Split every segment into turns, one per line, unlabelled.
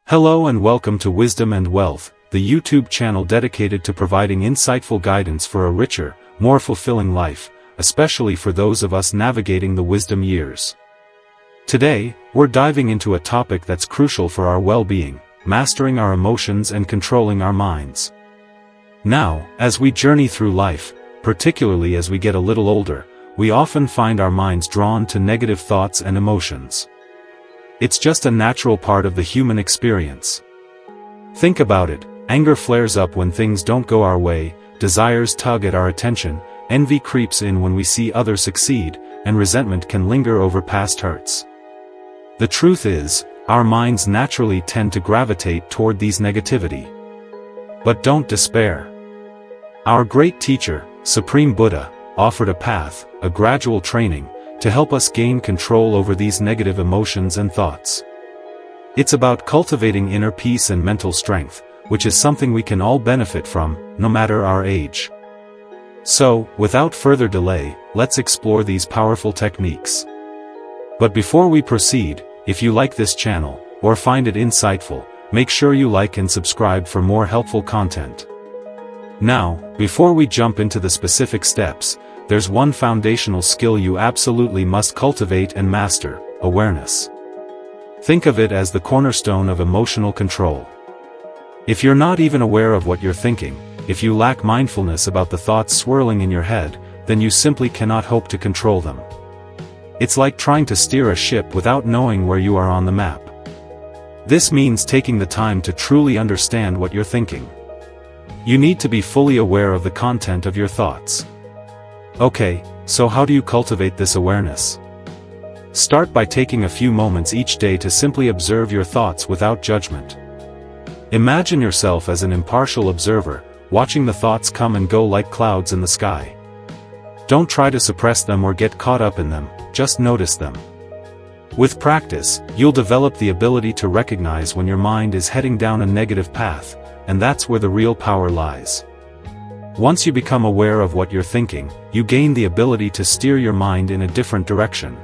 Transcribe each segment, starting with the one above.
Hello and welcome to Wisdom and Wealth, the YouTube channel dedicated to providing insightful guidance for a richer, more fulfilling life, especially for those of us navigating the wisdom years. Today, we're diving into a topic that's crucial for our well-being, mastering our emotions and controlling our minds. Now, as we journey through life, particularly as we get a little older, we often find our minds drawn to negative thoughts and emotions. It's just a natural part of the human experience. Think about it, anger flares up when things don't go our way, desires tug at our attention, envy creeps in when we see others succeed, and resentment can linger over past hurts. The truth is, our minds naturally tend to gravitate toward these negativity. But don't despair. Our great teacher, Supreme Buddha, offered a path, a gradual training, to help us gain control over these negative emotions and thoughts. It's about cultivating inner peace and mental strength, which is something we can all benefit from, no matter our age. So, without further delay, let's explore these powerful techniques. But before we proceed, if you like this channel, or find it insightful, make sure you like and subscribe for more helpful content. Now, before we jump into the specific steps, there's one foundational skill you absolutely must cultivate and master: awareness. Think of it as the cornerstone of emotional control. If you're not even aware of what you're thinking, if you lack mindfulness about the thoughts swirling in your head, then you simply cannot hope to control them. It's like trying to steer a ship without knowing where you are on the map. This means taking the time to truly understand what you're thinking. You need to be fully aware of the content of your thoughts. Okay, so how do you cultivate this awareness? Start by taking a few moments each day to simply observe your thoughts without judgment. Imagine yourself as an impartial observer, watching the thoughts come and go like clouds in the sky. Don't try to suppress them or get caught up in them, just notice them. With practice, you'll develop the ability to recognize when your mind is heading down a negative path, and that's where the real power lies. Once you become aware of what you're thinking, you gain the ability to steer your mind in a different direction.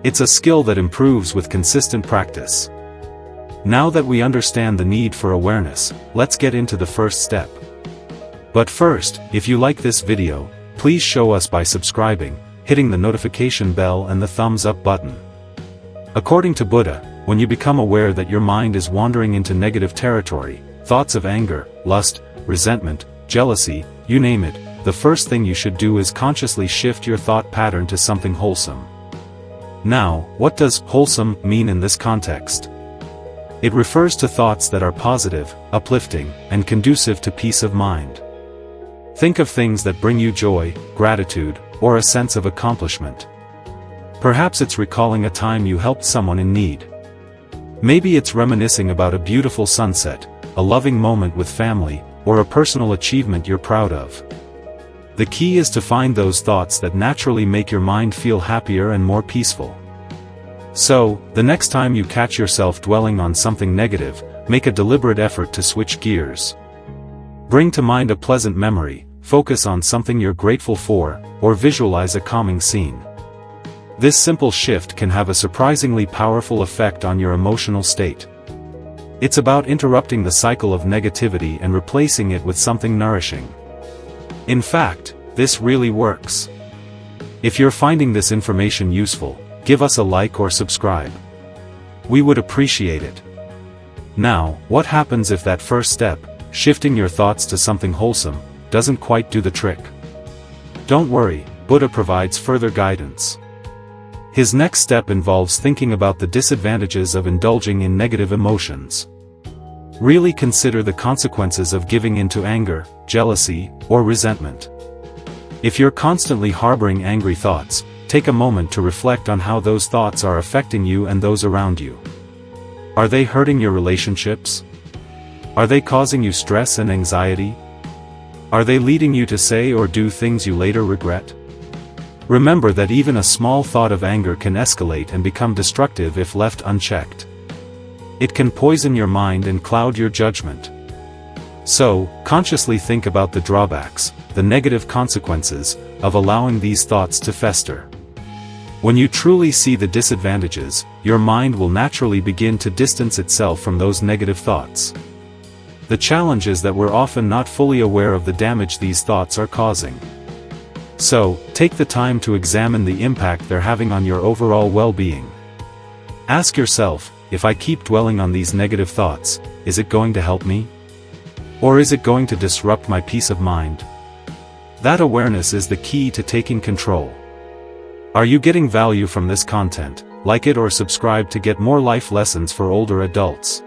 It's a skill that improves with consistent practice. Now that we understand the need for awareness, let's get into the first step. But first, if you like this video, please show us by subscribing, hitting the notification bell and the thumbs up button. According to Buddha, when you become aware that your mind is wandering into negative territory, thoughts of anger, lust, resentment, jealousy, you name it, the first thing you should do is consciously shift your thought pattern to something wholesome. Now, what does wholesome mean in this context? It refers to thoughts that are positive, uplifting, and conducive to peace of mind. Think of things that bring you joy, gratitude, or a sense of accomplishment. Perhaps it's recalling a time you helped someone in need. Maybe it's reminiscing about a beautiful sunset, a loving moment with family, or a personal achievement you're proud of. The key is to find those thoughts that naturally make your mind feel happier and more peaceful. So, the next time you catch yourself dwelling on something negative, make a deliberate effort to switch gears. Bring to mind a pleasant memory, focus on something you're grateful for, or visualize a calming scene. This simple shift can have a surprisingly powerful effect on your emotional state. It's about interrupting the cycle of negativity and replacing it with something nourishing. In fact, this really works. If you're finding this information useful, give us a like or subscribe. We would appreciate it. Now, what happens if that first step, shifting your thoughts to something wholesome, doesn't quite do the trick? Don't worry, Buddha provides further guidance. His next step involves thinking about the disadvantages of indulging in negative emotions. Really consider the consequences of giving in to anger, jealousy, or resentment. If you're constantly harboring angry thoughts, take a moment to reflect on how those thoughts are affecting you and those around you. Are they hurting your relationships? Are they causing you stress and anxiety? Are they leading you to say or do things you later regret? Remember that even a small thought of anger can escalate and become destructive if left unchecked. It can poison your mind and cloud your judgment. So, consciously think about the drawbacks, the negative consequences, of allowing these thoughts to fester. When you truly see the disadvantages, your mind will naturally begin to distance itself from those negative thoughts. The challenge is that we're often not fully aware of the damage these thoughts are causing. So, take the time to examine the impact they're having on your overall well-being. Ask yourself, if I keep dwelling on these negative thoughts, is it going to help me? Or is it going to disrupt my peace of mind? That awareness is the key to taking control. Are you getting value from this content? Like it or subscribe to get more life lessons for older adults.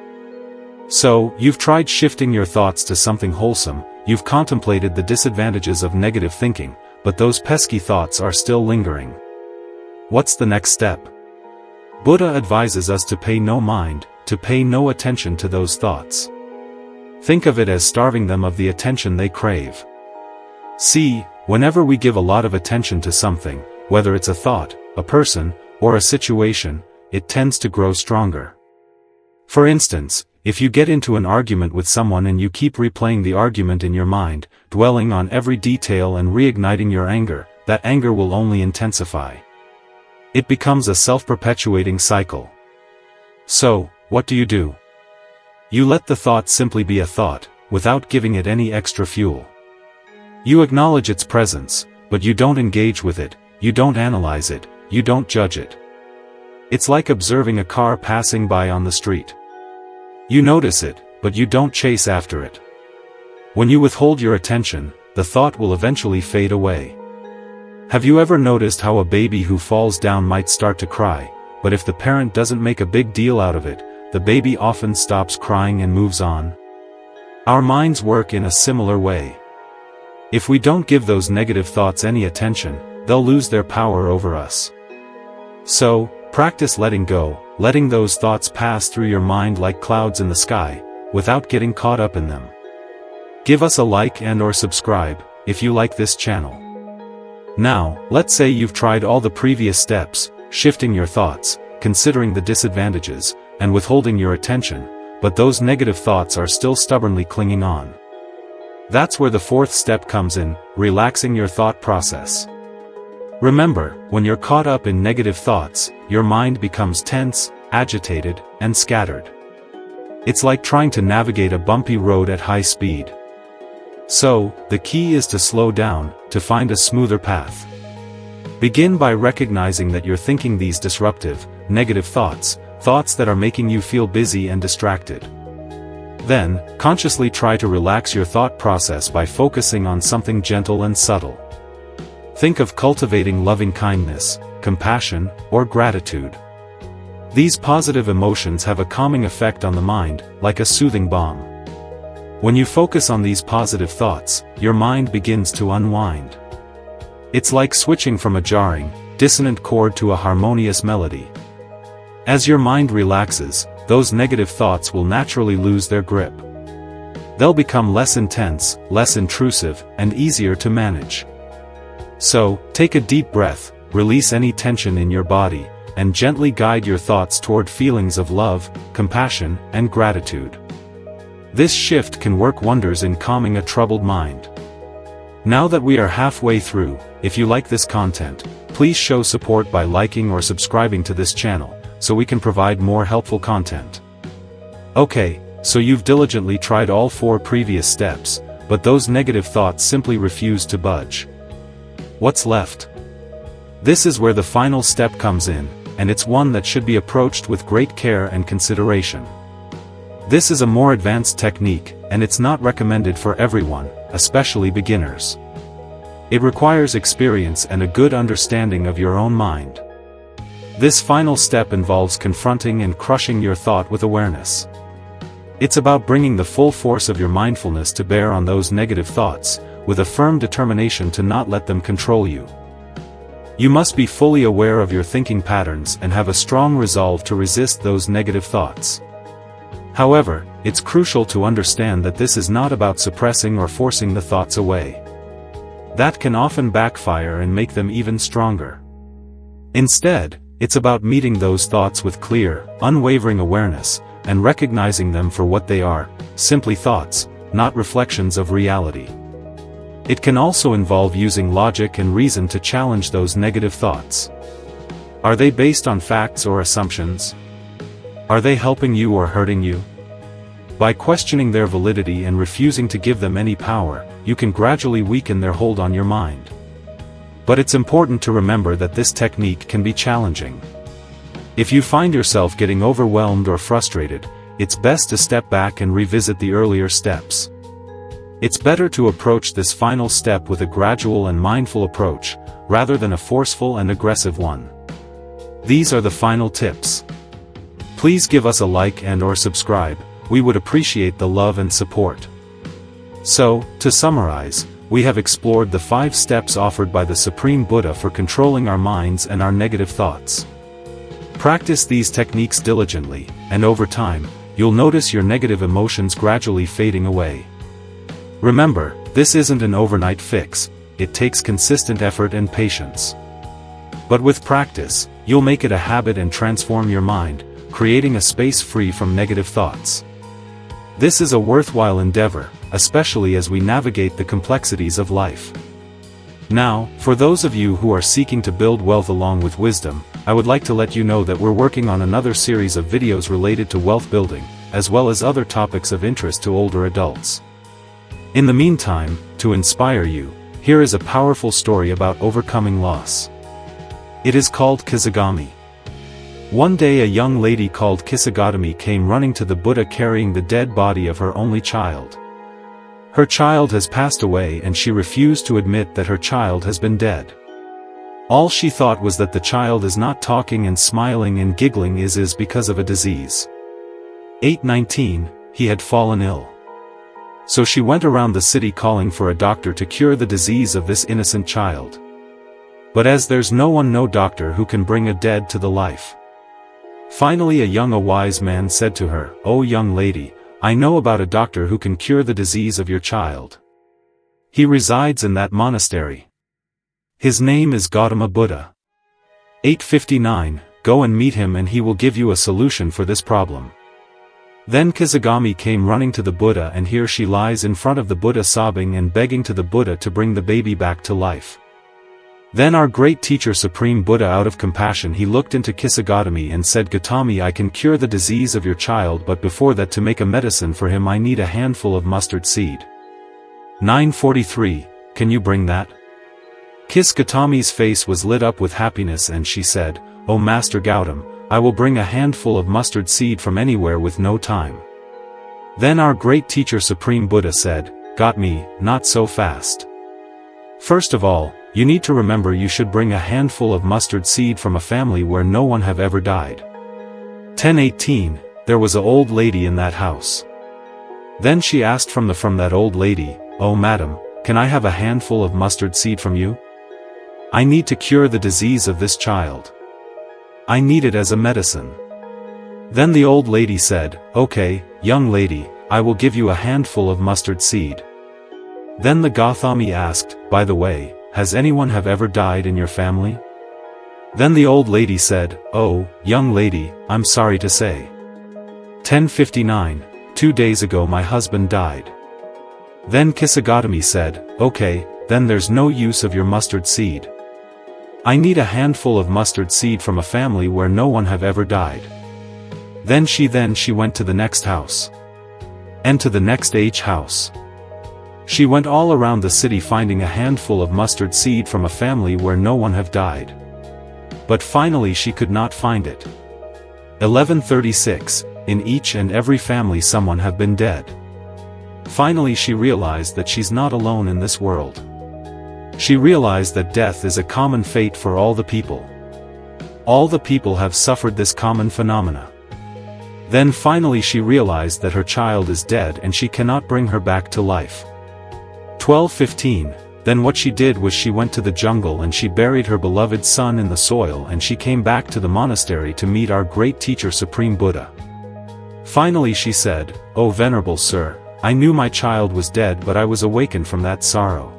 So, you've tried shifting your thoughts to something wholesome, you've contemplated the disadvantages of negative thinking, but those pesky thoughts are still lingering. What's the next step? Buddha advises us to pay no mind, to pay no attention to those thoughts. Think of it as starving them of the attention they crave. See, whenever we give a lot of attention to something, whether it's a thought, a person, or a situation, it tends to grow stronger. For instance, if you get into an argument with someone and you keep replaying the argument in your mind, dwelling on every detail and reigniting your anger, that anger will only intensify. It becomes a self-perpetuating cycle. So, what do? You let the thought simply be a thought, without giving it any extra fuel. You acknowledge its presence, but you don't engage with it, you don't analyze it, you don't judge it. It's like observing a car passing by on the street. You notice it, but you don't chase after it. When you withhold your attention, the thought will eventually fade away. Have you ever noticed how a baby who falls down might start to cry, but if the parent doesn't make a big deal out of it, the baby often stops crying and moves on? Our minds work in a similar way. If we don't give those negative thoughts any attention, they'll lose their power over us. So, practice letting go, letting those thoughts pass through your mind like clouds in the sky, without getting caught up in them. Give us a like and/or subscribe, if you like this channel. Now, let's say you've tried all the previous steps, shifting your thoughts, considering the disadvantages, and withholding your attention, but those negative thoughts are still stubbornly clinging on. That's where the fourth step comes in, relaxing your thought process. Remember, when you're caught up in negative thoughts, your mind becomes tense, agitated, and scattered. It's like trying to navigate a bumpy road at high speed. So, the key is to slow down, to find a smoother path. Begin by recognizing that you're thinking these disruptive, negative thoughts, thoughts that are making you feel busy and distracted. Then, consciously try to relax your thought process by focusing on something gentle and subtle. Think of cultivating loving kindness, compassion, or gratitude. These positive emotions have a calming effect on the mind, like a soothing balm. When you focus on these positive thoughts, your mind begins to unwind. It's like switching from a jarring, dissonant chord to a harmonious melody. As your mind relaxes, those negative thoughts will naturally lose their grip. They'll become less intense, less intrusive, and easier to manage. So, take a deep breath, release any tension in your body, and gently guide your thoughts toward feelings of love, compassion, and gratitude. This shift can work wonders in calming a troubled mind. Now that we are halfway through, if you like this content, please show support by liking or subscribing to this channel, so we can provide more helpful content. Okay, so you've diligently tried all 4 previous steps, but those negative thoughts simply refuse to budge. What's left? This is where the final step comes in, and it's one that should be approached with great care and consideration. This is a more advanced technique, and it's not recommended for everyone, especially beginners. It requires experience and a good understanding of your own mind. This final step involves confronting and crushing your thought with awareness. It's about bringing the full force of your mindfulness to bear on those negative thoughts, with a firm determination to not let them control you. You must be fully aware of your thinking patterns and have a strong resolve to resist those negative thoughts. However, it's crucial to understand that this is not about suppressing or forcing the thoughts away. That can often backfire and make them even stronger. Instead, it's about meeting those thoughts with clear, unwavering awareness, and recognizing them for what they are, simply thoughts, not reflections of reality. It can also involve using logic and reason to challenge those negative thoughts. Are they based on facts or assumptions? Are they helping you or hurting you? By questioning their validity and refusing to give them any power, you can gradually weaken their hold on your mind. But it's important to remember that this technique can be challenging. If you find yourself getting overwhelmed or frustrated, it's best to step back and revisit the earlier steps. It's better to approach this final step with a gradual and mindful approach, rather than a forceful and aggressive one. These are the final tips. Please give us a like and/or subscribe, we would appreciate the love and support. So, to summarize, we have explored the 5 steps offered by the Supreme Buddha for controlling our minds and our negative thoughts. Practice these techniques diligently, and over time, you'll notice your negative emotions gradually fading away. Remember, this isn't an overnight fix, it takes consistent effort and patience. But with practice, you'll make it a habit and transform your mind, creating a space free from negative thoughts. This is a worthwhile endeavor, especially as we navigate the complexities of life. Now, for those of you who are seeking to build wealth along with wisdom, I would like to let you know that we're working on another series of videos related to wealth building, as well as other topics of interest to older adults. In the meantime, to inspire you, here is a powerful story about overcoming loss. It is called Kisagami. One day a young lady called Kisagami came running to the Buddha carrying the dead body of her only child. Her child has passed away and she refused to admit that her child has been dead. All she thought was that the child is not talking and smiling and giggling is because of a disease. 819, he had fallen ill. So she went around the city calling for a doctor to cure the disease of this innocent child. But as there's no doctor who can bring a dead to the life. Finally a wise man said to her, "Oh young lady, I know about a doctor who can cure the disease of your child. He resides in that monastery. His name is Gautama Buddha. 859, go and meet him and he will give you a solution for this problem." Then Kisagami came running to the Buddha and here she lies in front of the Buddha sobbing and begging to the Buddha to bring the baby back to life. Then our great teacher Supreme Buddha, out of compassion, he looked into Kisagami and said, "Gautami, I can cure the disease of your child, but before that, to make a medicine for him I need a handful of mustard seed." 943, can you bring that? Kisagami's face was lit up with happiness and she said, "Oh Master Gautam, I will bring a handful of mustard seed from anywhere with no time." Then our great teacher Supreme Buddha said, "Got me, not so fast. First of all, you need to remember you should bring a handful of mustard seed from a family where no one have ever died." 1018, there was an old lady in that house. Then she asked from that old lady, "Oh madam, can I have a handful of mustard seed from you? I need to cure the disease of this child. I need it as a medicine." Then the old lady said, "Okay, young lady, I will give you a handful of mustard seed." Then the Gautami asked, "By the way, has anyone have ever died in your family?" Then the old lady said, "Oh, young lady, I'm sorry to say. 1059, 2 days ago my husband died." Then Kisagami said, "Okay, then there's no use of your mustard seed. I need a handful of mustard seed from a family where no one have ever died." Then she went to the next house. And to the next house. She went all around the city finding a handful of mustard seed from a family where no one have died. But finally she could not find it. 1136, in each and every family someone have been dead. Finally she realized that she's not alone in this world. She realized that death is a common fate for all the people. All the people have suffered this common phenomena. Then finally she realized that her child is dead and she cannot bring her back to life. 1215, then what she did was she went to the jungle and she buried her beloved son in the soil and she came back to the monastery to meet our great teacher Supreme Buddha. Finally she said, "Oh venerable sir, I knew my child was dead but I was awakened from that sorrow.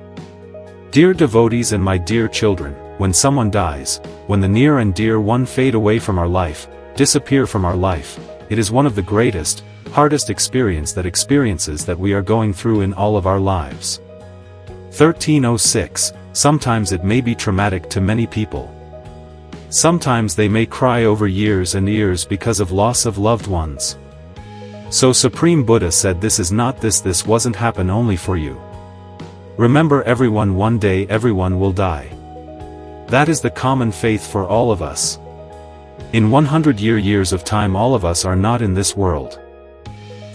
Dear devotees and my dear children, when someone dies, when the near and dear one fade away from our life, disappear from our life, it is one of the greatest, hardest experiences that we are going through in all of our lives. 1306, sometimes it may be traumatic to many people. Sometimes they may cry over years and years because of loss of loved ones. So Supreme Buddha said this wasn't happen only for you. Remember everyone, one day everyone will die. That is the common faith for all of us. In 100 years of time all of us are not in this world.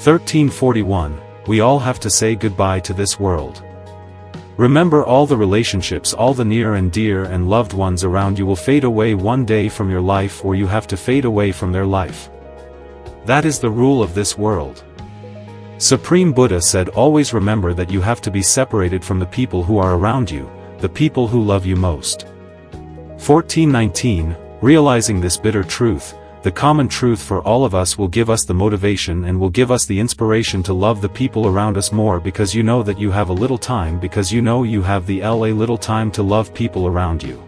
1341, we all have to say goodbye to this world. Remember all the relationships, all the near and dear and loved ones around you will fade away one day from your life, or you have to fade away from their life. That is the rule of this world. Supreme Buddha said always remember that you have to be separated from the people who are around you, the people who love you most. 1419, realizing this bitter truth, the common truth for all of us will give us the motivation and will give us the inspiration to love the people around us more, because you know that you have a little time, because you know you have the little time to love people around you.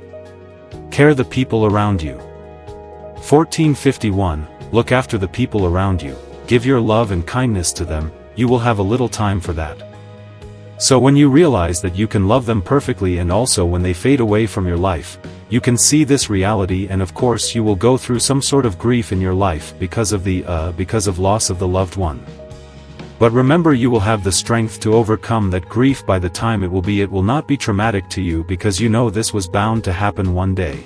Care the people around you. 1451, look after the people around you, give your love and kindness to them, you will have a little time for that. So when you realize that you can love them perfectly, and also when they fade away from your life, you can see this reality, and of course you will go through some sort of grief in your life because of loss of the loved one. But remember, you will have the strength to overcome that grief by the time it will not be traumatic to you, because you know this was bound to happen one day.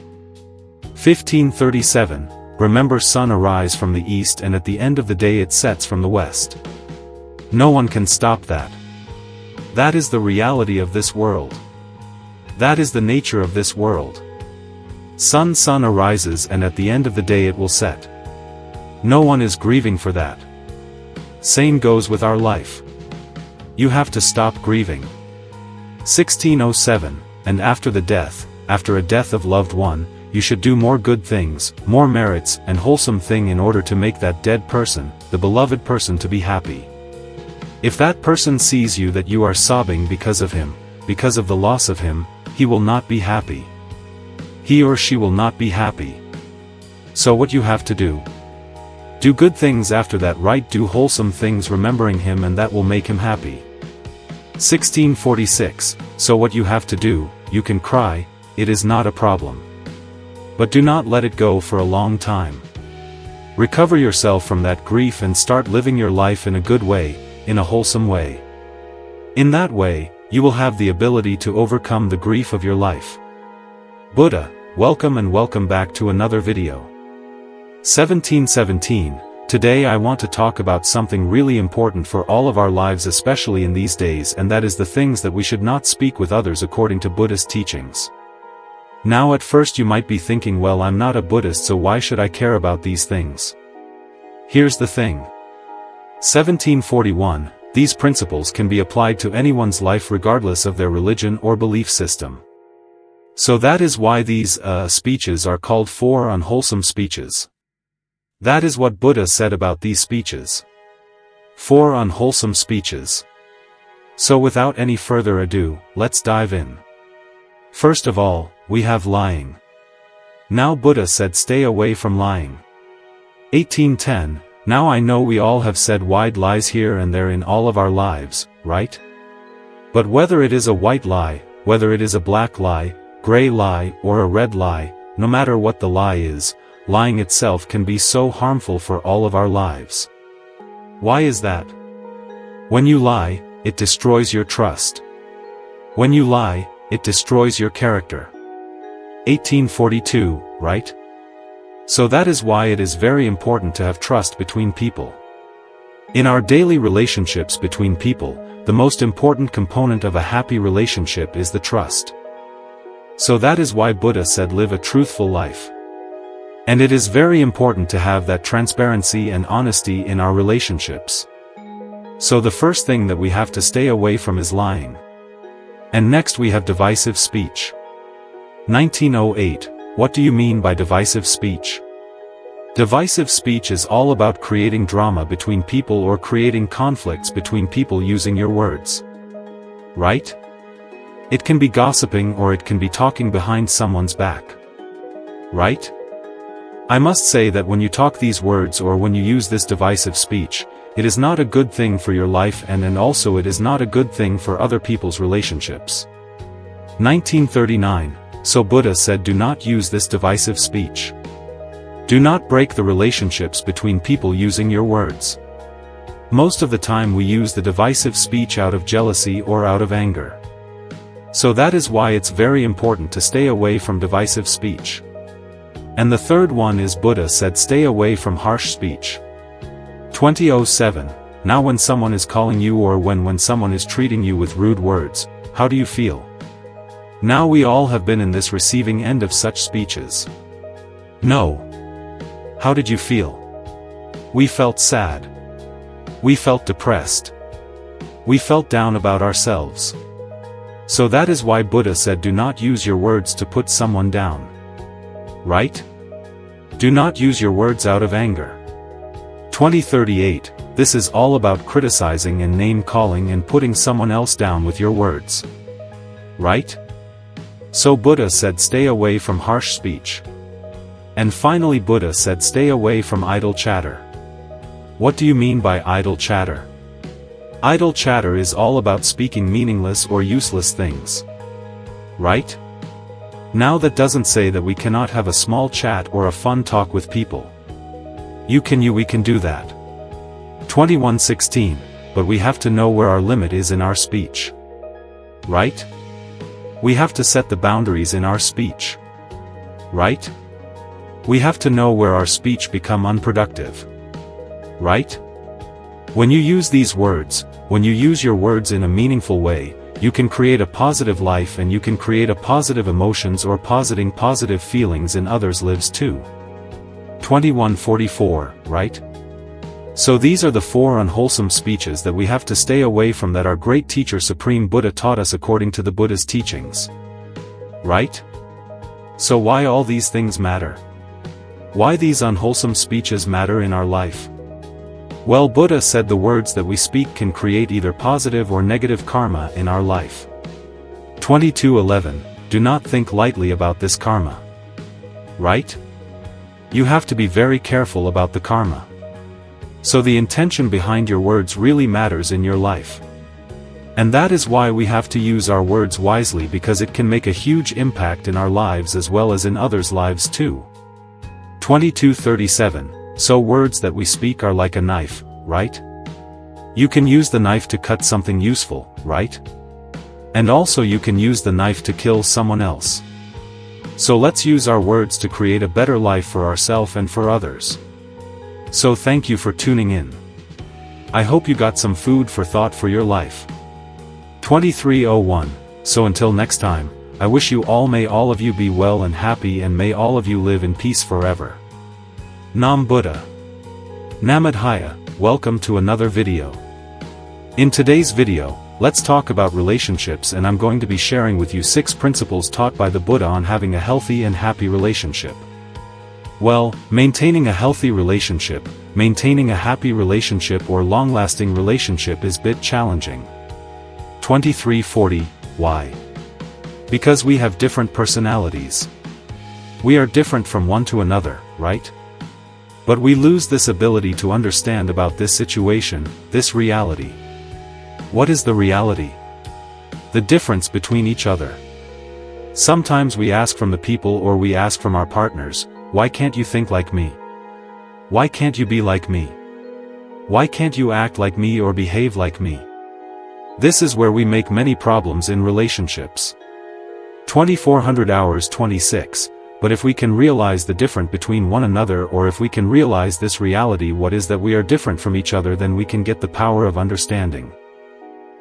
1537, remember sun arise from the east and at the end of the day it sets from the west. No one can stop that. That is the reality of this world. That is the nature of this world. Sun arises and at the end of the day it will set. No one is grieving for that. Same goes with our life. You have to stop grieving. 1607, and after the death, after a death of loved one, you should do more good things, more merits and wholesome thing in order to make that dead person, the beloved person, to be happy. If that person sees you that you are sobbing because of him, because of the loss of him, he will not be happy. He or she will not be happy. So what you have to do? Do good things after that, right? Do wholesome things remembering him, and that will make him happy. 1646, so what you have to do, you can cry, it is not a problem. But do not let it go for a long time. Recover yourself from that grief and start living your life in a good way, in a wholesome way. In that way, you will have the ability to overcome the grief of your life. Buddha, welcome and welcome back to another video. 1717, today I want to talk about something really important for all of our lives, especially in these days, and that is the things that we should not speak with others according to Buddhist teachings. Now at first you might be thinking, well, I'm not a Buddhist, so why should I care about these things? Here's the thing. 1741, these principles can be applied to anyone's life regardless of their religion or belief system. So that is why these speeches are called 4 unwholesome speeches. That is what Buddha said about these speeches. 4 unwholesome speeches. So without any further ado, let's dive in. First of all, we have lying. Now Buddha said stay away from lying. 1810, now I know we all have said wide lies here and there in all of our lives, right? But whether it is a white lie, whether it is a black lie, gray lie, or a red lie, no matter what the lie is, lying itself can be so harmful for all of our lives. Why is that? When you lie, it destroys your trust. When you lie, it destroys your character. 1842, right? So that is why it is very important to have trust between people. In our daily relationships between people, the most important component of a happy relationship is the trust. So that is why Buddha said live a truthful life. And it is very important to have that transparency and honesty in our relationships. So the first thing that we have to stay away from is lying. And next we have divisive speech. 1908, what do you mean by divisive speech? Divisive speech is all about creating drama between people or creating conflicts between people using your words. Right? It can be gossiping or it can be talking behind someone's back. Right? I must say that when you talk these words or when you use this divisive speech, it is not a good thing for your life, and also it is not a good thing for other people's relationships. 1939, So Buddha said, do not use this divisive speech. Do not break the relationships between people using your words. Most of the time we use the divisive speech out of jealousy or out of anger. So that is why it's very important to stay away from divisive speech. And the third one is Buddha said, stay away from harsh speech. 20:07. Now when someone is calling you or when someone is treating you with rude words, how do you feel? Now we all have been in this receiving end of such speeches. No. How did you feel? We felt sad. We felt depressed. We felt down about ourselves. So that is why Buddha said, do not use your words to put someone down. Right? Do not use your words out of anger. 20:38. This is all about criticizing and name-calling and putting someone else down with your words. Right? So Buddha said, stay away from harsh speech. And finally Buddha said, stay away from idle chatter. What do you mean by idle chatter? Idle chatter is all about speaking meaningless or useless things. Right? Now that doesn't say that we cannot have a small chat or a fun talk with people. We can do that. 21:16. But we have to know where our limit is in our speech. Right? We have to set the boundaries in our speech. Right? We have to know where our speech become unproductive. Right? When you use these words, when you use your words in a meaningful way, you can create a positive life and you can create a positive emotions or positive feelings in others' lives too. 21:44, right? So these are the 4 unwholesome speeches that we have to stay away from that our great teacher Supreme Buddha taught us according to the Buddha's teachings. Right? So why all these things matter? Why these unwholesome speeches matter in our life? Well, Buddha said the words that we speak can create either positive or negative karma in our life. 22:11. Do not think lightly about this karma. Right? You have to be very careful about the karma. So the intention behind your words really matters in your life. And that is why we have to use our words wisely, because it can make a huge impact in our lives as well as in others' lives too. 22:37. So words that we speak are like a knife, right? You can use the knife to cut something useful, right? And also you can use the knife to kill someone else. So let's use our words to create a better life for ourselves and for others. So thank you for tuning in. I hope you got some food for thought for your life. 23:01. So until next time, I wish you all, may all of you be well and happy, and may all of you live in peace forever. Nam Buddha. Namadhaya. Welcome to another video. In today's video, let's talk about relationships, and I'm going to be sharing with you 6 principles taught by the Buddha on having a healthy and happy relationship. Well, maintaining a healthy relationship, maintaining a happy relationship or long-lasting relationship is a bit challenging. 23:40. Why? Because we have different personalities. We are different from one to another, right? But we lose this ability to understand about this situation, this reality. What is the reality? The difference between each other. Sometimes we ask from the people, or we ask from our partners, why can't you think like me? Why can't you be like me? Why can't you act like me or behave like me? This is where we make many problems in relationships. 2400 hours 26. But if we can realize the difference between one another, or if we can realize this reality, what is that we are different from each other, then we can get the power of understanding.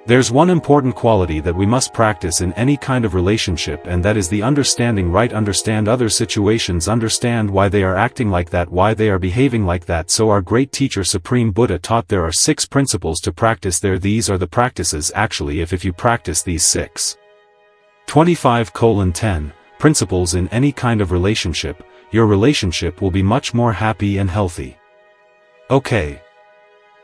There's one important quality that we must practice in any kind of relationship, and that is the understanding, right? Understand other situations, understand why they are acting like that, why they are behaving like that. So our great teacher Supreme Buddha taught there are 6 principles to practice there. These are the practices actually if you practice these 6. 25:10. Principles in any kind of relationship, your relationship will be much more happy and healthy. Okay.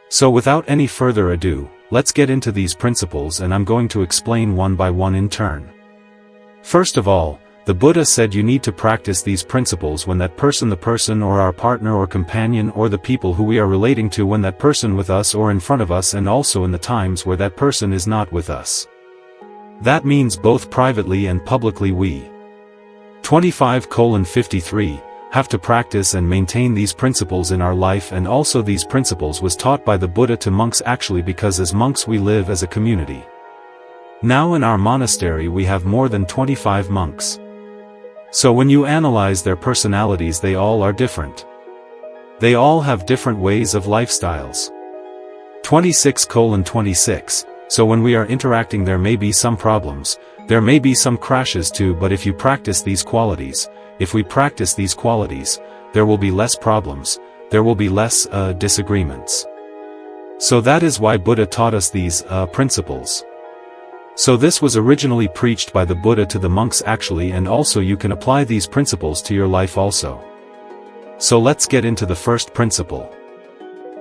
So without any further ado, let's get into these principles, and I'm going to explain one by one in turn. First of all, the Buddha said you need to practice these principles when that person, the person or our partner or companion or the people who we are relating to, when that person with us or in front of us, and also in the times where that person is not with us. That means both privately and publicly we 25:53, have to practice and maintain these principles in our life, and also these principles was taught by the Buddha to monks actually, because as monks we live as a community. Now in our monastery we have more than 25 monks. So when you analyze their personalities, they all are different. They all have different ways of lifestyles. 26:26, so when we are interacting there may be some problems, there may be some crashes too, but if you practice these qualities, if we practice these qualities, there will be less problems, there will be less disagreements. So that is why Buddha taught us these principles. So this was originally preached by the Buddha to the monks actually, and also you can apply these principles to your life also. So let's get into the first principle.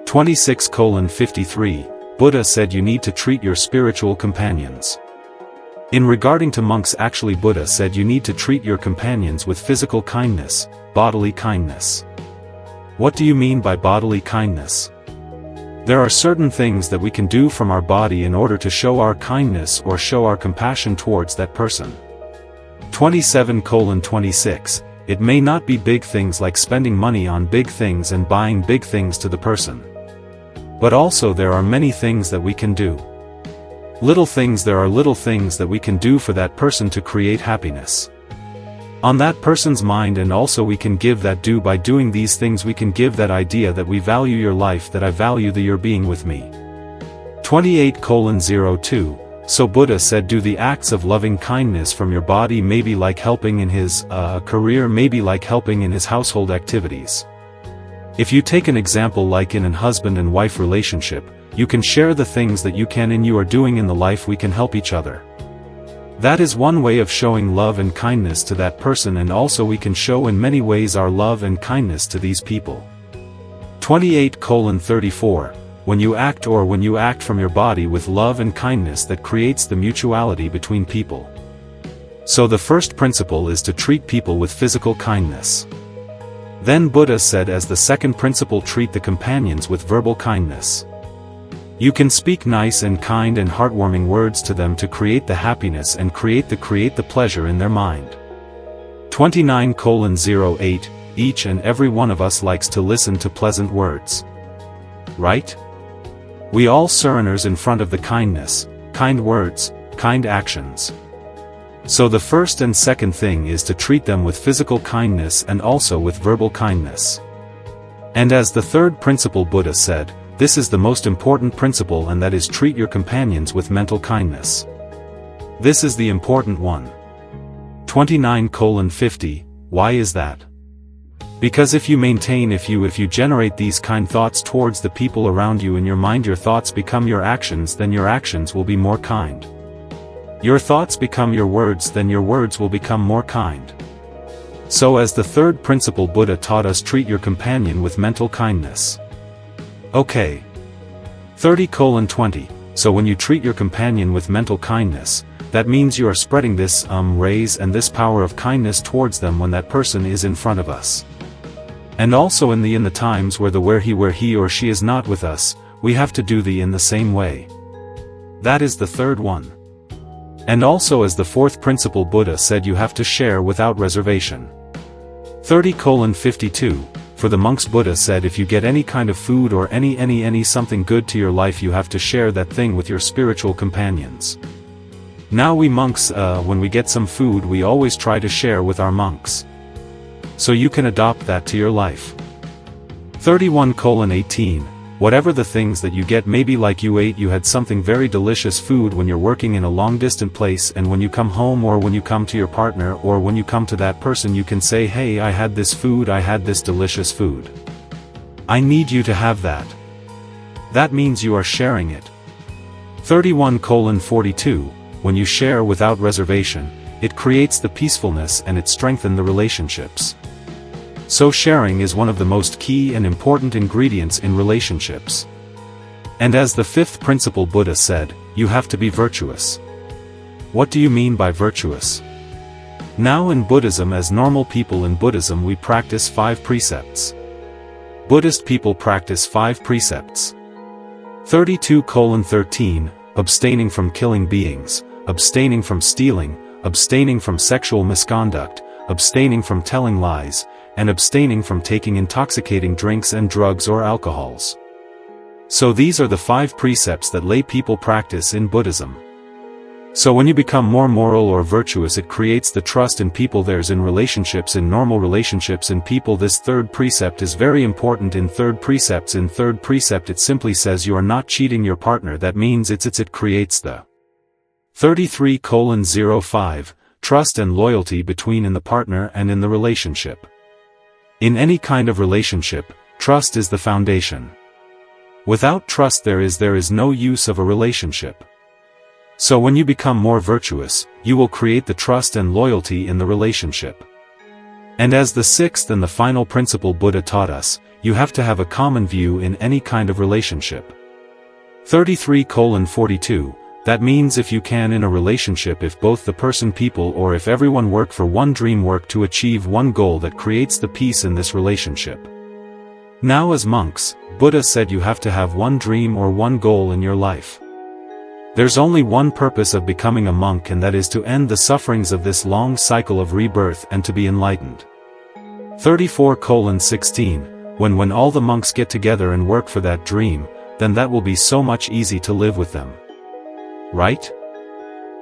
26:53, Buddha said you need to treat your spiritual companions. In regarding to monks actually, Buddha said you need to treat your companions with physical kindness, bodily kindness. What do you mean by bodily kindness? There are certain things that we can do from our body in order to show our kindness or show our compassion towards that person. 27:26, it may not be big things like spending money on big things and buying big things to the person. But also there are many things that we can do. Little things, there are little things that we can do for that person to create happiness on that person's mind, and also we can give that due by doing these things. We can give that idea that we value your life, that I value the your being with me. 28:02, so Buddha said do the acts of loving kindness from your body, maybe like helping in his career, maybe like helping in his household activities. If you take an example like in an husband and wife relationship, you can share the things that you can and you are doing in the life, we can help each other. That is one way of showing love and kindness to that person, and also we can show in many ways our love and kindness to these people. 28:34, when you act from your body with love and kindness, that creates the mutuality between people. So the first principle is to treat people with physical kindness. Then Buddha said as the second principle, treat the companions with verbal kindness. You can speak nice and kind and heartwarming words to them to create the happiness and create the pleasure in their mind. 29:08, each and every one of us likes to listen to pleasant words. Right? We all sereners in front of the kindness, kind words, kind actions. So the first and second thing is to treat them with physical kindness and also with verbal kindness. And as the third principle, Buddha said, this is the most important principle, and that is treat your companions with mental kindness. This is the important one. 29:50, why is that? Because if you generate these kind thoughts towards the people around you in your mind, your thoughts become your actions, then your actions will be more kind. Your thoughts become your words, then your words will become more kind. So as the third principle, Buddha taught us treat your companion with mental kindness. Okay. 30:20, so when you treat your companion with mental kindness, that means you are spreading this rays and this power of kindness towards them when that person is in front of us. And also in the times where he or she is not with us, we have to do in the same way. That is the third one. And also as the fourth principle, Buddha said you have to share without reservation. 30:52, for the monks, Buddha said if you get any kind of food or any something good to your life, you have to share that thing with your spiritual companions. Now we monks, when we get some food, we always try to share with our monks. So you can adopt that to your life. 31:18, whatever the things that you get, maybe like you had something very delicious food when you're working in a long distant place, and when you come home or when you come to your partner or when you come to that person, you can say, hey, I had this food, I had this delicious food. I need you to have that. That means you are sharing it. 31:42, when you share without reservation, it creates the peacefulness and it strengthens the relationships. So sharing is one of the most key and important ingredients in relationships. And as the fifth principle, Buddha said, you have to be virtuous. What do you mean by virtuous? Now in Buddhism, as normal people in Buddhism, we practice 5 precepts. Buddhist people practice 5 precepts. 32:13, abstaining from killing beings, abstaining from stealing, abstaining from sexual misconduct, abstaining from telling lies, and abstaining from taking intoxicating drinks and drugs or alcohols. So these are the 5 precepts that lay people practice in Buddhism. So when you become more moral or virtuous, it creates the trust in people there's in relationships, in normal relationships in people. This 3rd precept is very important. In 3rd precept it simply says you are not cheating your partner. That means it creates the 33:05, trust and loyalty between in the partner and in the relationship. In any kind of relationship, trust is the foundation. Without trust there is no use of a relationship. So when you become more virtuous, you will create the trust and loyalty in the relationship. And as the 6th and the final principle Buddha taught us, you have to have a common view in any kind of relationship. 33:42, that means if you can in a relationship, if both the person people or if everyone work for one dream, work to achieve one goal, that creates the peace in this relationship. Now as monks, Buddha said you have to have one dream or one goal in your life. There's only one purpose of becoming a monk, and that is to end the sufferings of this long cycle of rebirth and to be enlightened. 34:16, when all the monks get together and work for that dream, then that will be so much easy to live with them. Right?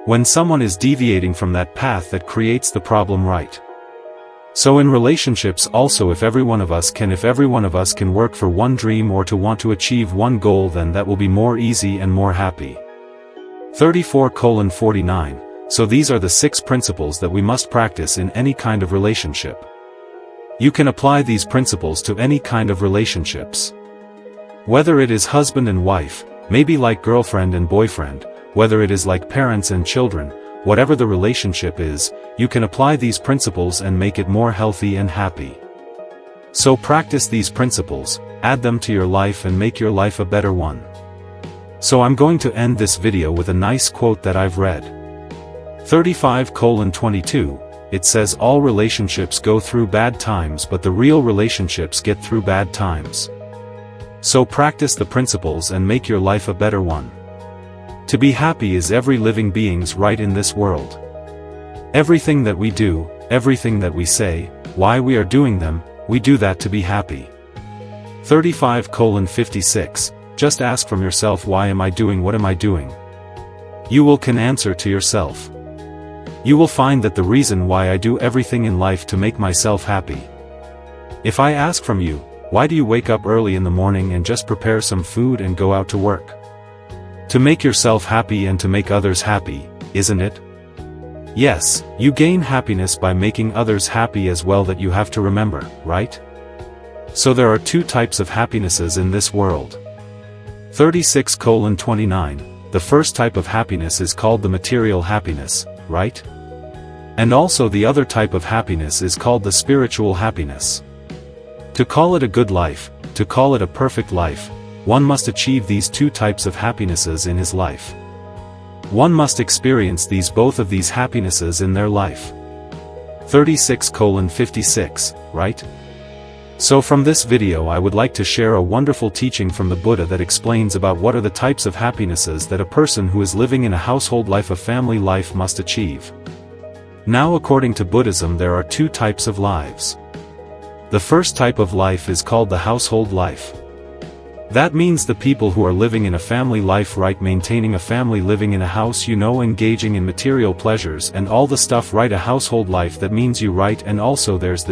When someone is deviating from that path, that creates the problem, right? So in relationships also, if every one of us can work for one dream or to want to achieve one goal, then that will be more easy and more happy. 34:49, so these are the 6 principles that we must practice in any kind of relationship. You can apply these principles to any kind of relationships. Whether it is husband and wife, maybe like girlfriend and boyfriend, whether it is like parents and children, whatever the relationship is, you can apply these principles and make it more healthy and happy. So practice these principles, add them to your life and make your life a better one. So I'm going to end this video with a nice quote that I've read. 35:22, it says all relationships go through bad times, but the real relationships get through bad times. So practice the principles and make your life a better one. To be happy is every living being's right in this world. Everything that we do, everything that we say, why we are doing them, we do that to be happy. 35:56, just ask from yourself, why am I doing what am I doing? You can answer to yourself. You will find that the reason why I do everything in life to make myself happy. If I ask from you, why do you wake up early in the morning and just prepare some food and go out to work? To make yourself happy and to make others happy, isn't it? Yes, you gain happiness by making others happy as well, that you have to remember, right? So there are 2 types of happinesses in this world. 36:29, the first type of happiness is called the material happiness, right? And also the other type of happiness is called the spiritual happiness. To call it a good life, to call it a perfect life, one must achieve these 2 types of happinesses in his life. One must experience both of these happinesses in their life. 36:56, right? So from this video I would like to share a wonderful teaching from the Buddha that explains about what are the types of happinesses that a person who is living in a household life, a family life, must achieve. Now according to Buddhism there are 2 types of lives. The first type of life is called the household life. That means the people who are living in a family life, right, maintaining a family, living in a house, engaging in material pleasures and all the stuff, right, a household life, that means you, right, and also there is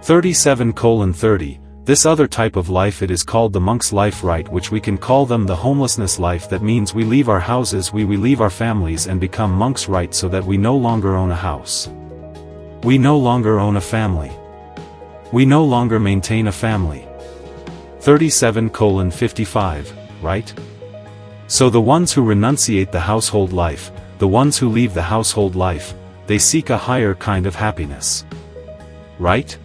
37:30, this other type of life, it is called the monk's life, right, which we can call them the homelessness life. That means we leave our houses, we leave our families and become monks, right, so that we no longer own a house. We no longer own a family. We no longer maintain a family. 37:55, right? So the ones who renunciate the household life, the ones who leave the household life, they seek a higher kind of happiness. Right?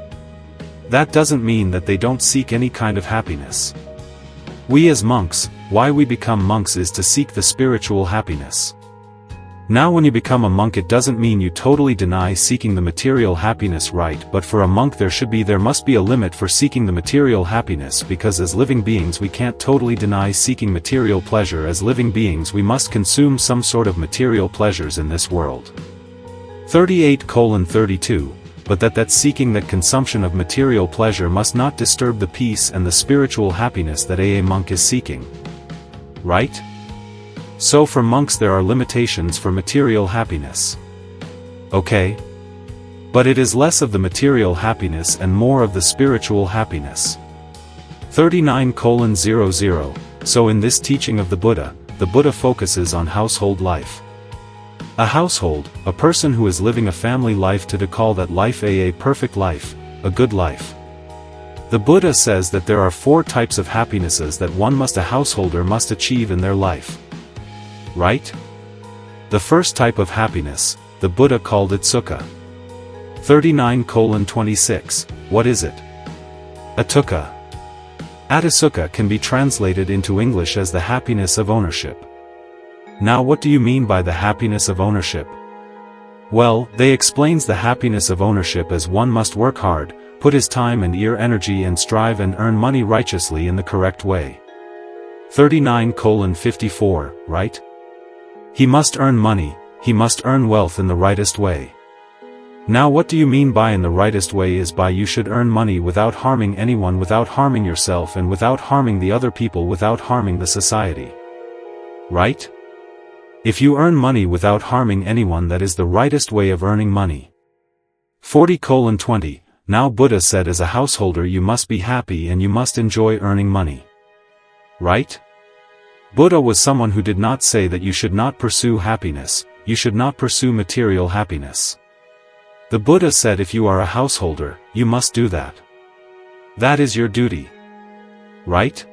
That doesn't mean that they don't seek any kind of happiness. We as monks, why we become monks is to seek the spiritual happiness. Now when you become a monk, it doesn't mean you totally deny seeking the material happiness, right, but for a monk there must be a limit for seeking the material happiness, because as living beings we can't totally deny seeking material pleasure. As living beings we must consume some sort of material pleasures in this world. 38:32, but that seeking that consumption of material pleasure must not disturb the peace and the spiritual happiness that a monk is seeking. Right? So for monks there are limitations for material happiness. Okay? But it is less of the material happiness and more of the spiritual happiness. 39:00, so in this teaching of the Buddha focuses on household life. A household, a person who is living a family life to call that life a perfect life, a good life. The Buddha says that there are 4 types of happinesses that a householder must achieve in their life. Right? The first type of happiness, the Buddha called it sukha. 39:26, what is it? Atukha. Atasukha can be translated into English as the happiness of ownership. Now what do you mean by the happiness of ownership? Well, they explains the happiness of ownership as one must work hard, put his time and energy and strive and earn money righteously in the correct way. 39:54, right? He must earn money, he must earn wealth in the rightest way. Now what do you mean by in the rightest way is by you should earn money without harming anyone, without harming yourself and without harming the other people, without harming the society. Right? If you earn money without harming anyone, that is the rightest way of earning money. 40:20, now Buddha said as a householder you must be happy and you must enjoy earning money. Right? Buddha was someone who did not say that you should not pursue happiness, you should not pursue material happiness. The Buddha said if you are a householder, you must do that. That is your duty. Right?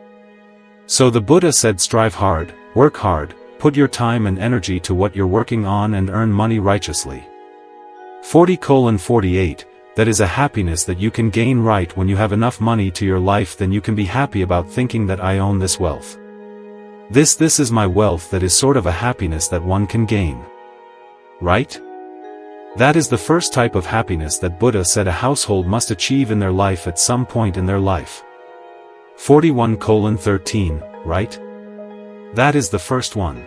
So the Buddha said strive hard, work hard, put your time and energy to what you're working on and earn money righteously. 40:48, that is a happiness that you can gain right when you have enough money to your life, then you can be happy about thinking that I own this wealth. This is my wealth, that is sort of a happiness that one can gain. Right? That is the first type of happiness that Buddha said a household must achieve in their life at some point in their life. 41:13, right? That is the first one.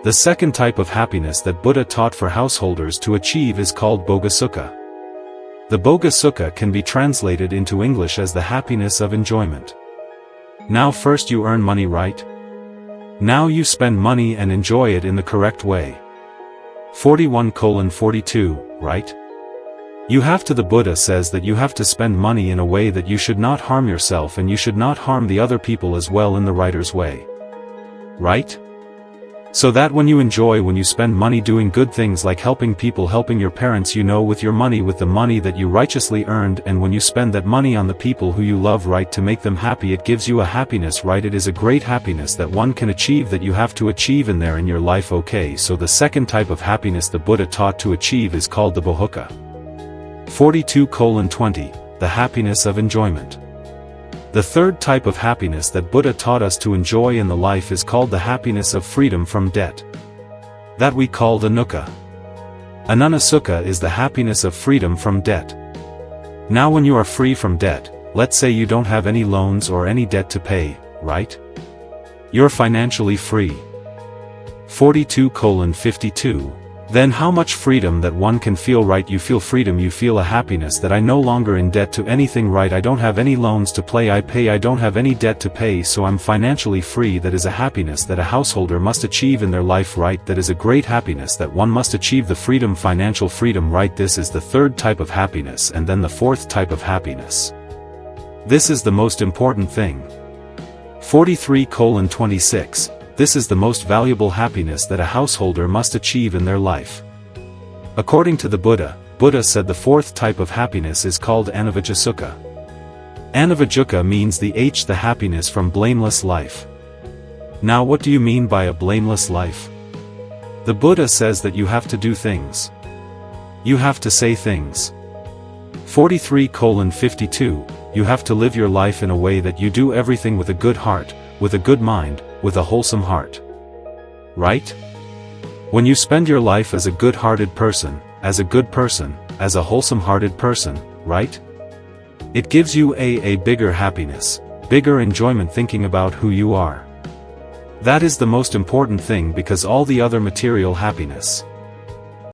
The second type of happiness that Buddha taught for householders to achieve is called Bhogasukha. The Bhogasukha can be translated into English as the happiness of enjoyment. Now first you earn money, right? Now you spend money and enjoy it in the correct way. 41:42, right? You have to, the Buddha says that you have to spend money in a way that you should not harm yourself and you should not harm the other people as well in the writer's way. Right? So that when you enjoy, when you spend money doing good things like helping people, helping your parents, with your money, with the money that you righteously earned, and when you spend that money on the people who you love, right, to make them happy, it gives you a happiness, right? It is a great happiness that one can achieve, that you have to achieve in your life. Okay, so the second type of happiness the Buddha taught to achieve is called the Bhogasukha. 42:20, the happiness of enjoyment. The third type of happiness that Buddha taught us to enjoy in the life is called the happiness of freedom from debt. That we call the Anukkha. Anunasukha is the happiness of freedom from debt. Now when you are free from debt, let's say you don't have any loans or any debt to pay, right? You're financially free. 42:52. Then how much freedom that one can feel, right? You feel freedom, you feel a happiness that I no longer in debt to anything, right? I don't have any loans to pay, I don't have any debt to pay, so I'm financially free. That is a happiness that a householder must achieve in their life, right? That is a great happiness that one must achieve, the freedom, financial freedom, right? This is the third type of happiness, and then the fourth type of happiness. This is the most important thing. 43:26. This is the most valuable happiness that a householder must achieve in their life. According to the Buddha, Buddha said the fourth type of happiness is called Anavajasukha. Anavajasukha means the happiness from blameless life. Now what do you mean by a blameless life? The Buddha says that you have to do things. You have to say things. 43:52, you have to live your life in a way that you do everything with a good heart, with a good mind, with a wholesome heart. Right? When you spend your life as a good-hearted person, as a good person, as a wholesome-hearted person, right? It gives you a bigger happiness, bigger enjoyment thinking about who you are. That is the most important thing, because all the other material happiness,